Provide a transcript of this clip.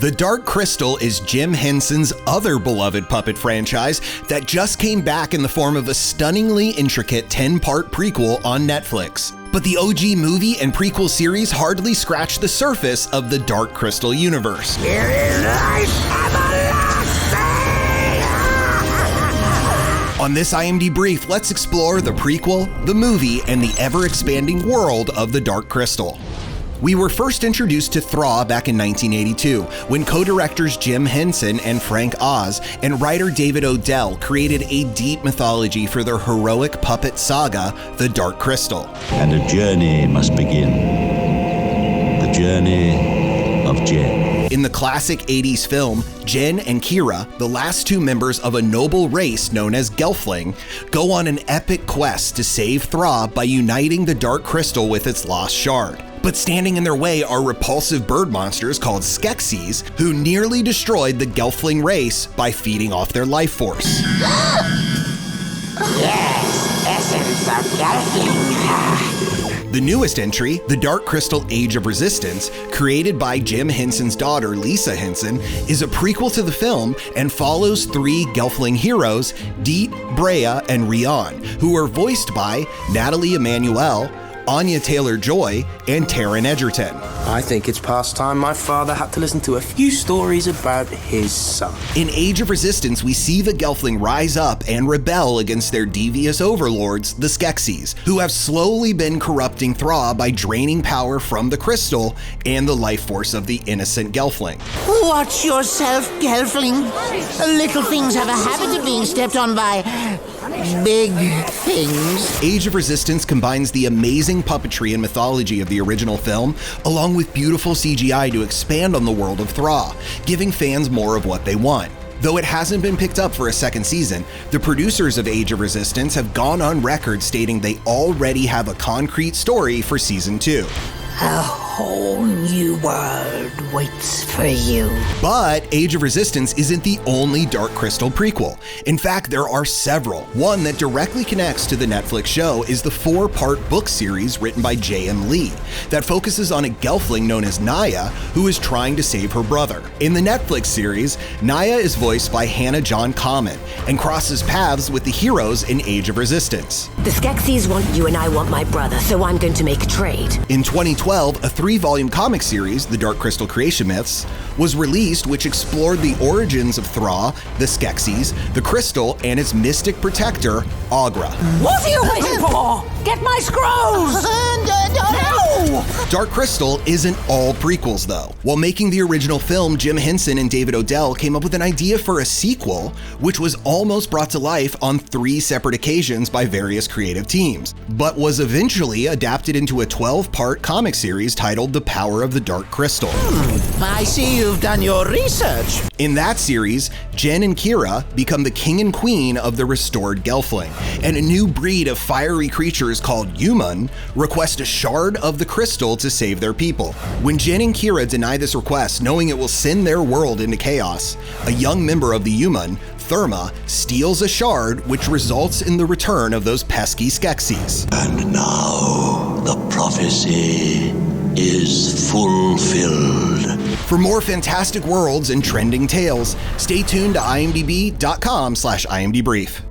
The Dark Crystal is Jim Henson's other beloved puppet franchise that just came back in the form of a stunningly intricate 10-part prequel on Netflix. But the OG movie and prequel series hardly scratch the surface of the Dark Crystal universe. It is life everlasting! On this IMDbrief, let's explore the prequel, the movie, and the ever-expanding world of the Dark Crystal. We were first introduced to Thraw back in 1982, when co-directors Jim Henson and Frank Oz and writer David Odell created a deep mythology for their heroic puppet saga, The Dark Crystal. And a journey must begin. The journey of Jen. In the classic 80s film, Jen and Kira, the last two members of a noble race known as Gelfling, go on an epic quest to save Thraw by uniting the Dark Crystal with its lost shard. But standing in their way are repulsive bird monsters called Skeksis, who nearly destroyed the Gelfling race by feeding off their life force. Yes, essence of Gelfling. The newest entry, The Dark Crystal Age of Resistance, created by Jim Henson's daughter Lisa Henson, is a prequel to the film and follows three Gelfling heroes, Deet, Brea, and Rian, who are voiced by Natalie Emmanuel, Anya Taylor-Joy, and Taron Egerton. I think it's past time my father had to listen to a few stories about his son. In Age of Resistance, we see the Gelfling rise up and rebel against their devious overlords, the Skeksis, who have slowly been corrupting Thraw by draining power from the crystal and the life force of the innocent Gelfling. Watch yourself, Gelfling. Little things have a habit of being stepped on by big things. Age of Resistance combines the amazing puppetry and mythology of the original film, along with beautiful CGI to expand on the world of Thraw, giving fans more of what they want. Though it hasn't been picked up for a second season, the producers of Age of Resistance have gone on record stating they already have a concrete story for season 2. A whole new world waits for you. But Age of Resistance isn't the only Dark Crystal prequel. In fact, there are several. One that directly connects to the Netflix show is the 4-part book series written by J.M. Lee that focuses on a Gelfling known as Naya who is trying to save her brother. In the Netflix series, Naya is voiced by Hannah John Common and crosses paths with the heroes in Age of Resistance. The Skeksis want you and I want my brother, so I'm going to make a trade. In 2012, a 3-volume comic series, The Dark Crystal Creation Myths, was released, which explored the origins of Thraw, the Skeksis, the crystal, and its mystic protector, Aughra. What are you waiting for? Get my scrolls! No! Dark Crystal isn't all prequels, though. While making the original film, Jim Henson and David Odell came up with an idea for a sequel, which was almost brought to life on 3 separate occasions by various creative teams, but was eventually adapted into a 12-part comic series titled The Power of the Dark Crystal. I see you've done your research. In that series, Jen and Kira become the king and queen of the restored Gelfling, and a new breed of fiery creatures called Human request a shard of the crystal to save their people. When Jen and Kira deny this request, knowing it will send their world into chaos, a young member of the Human, Therma, steals a shard, which results in the return of those pesky Skeksis. And now the prophecy is fulfilled. For more fantastic worlds and trending tales, stay tuned to imdb.com/imdbrief.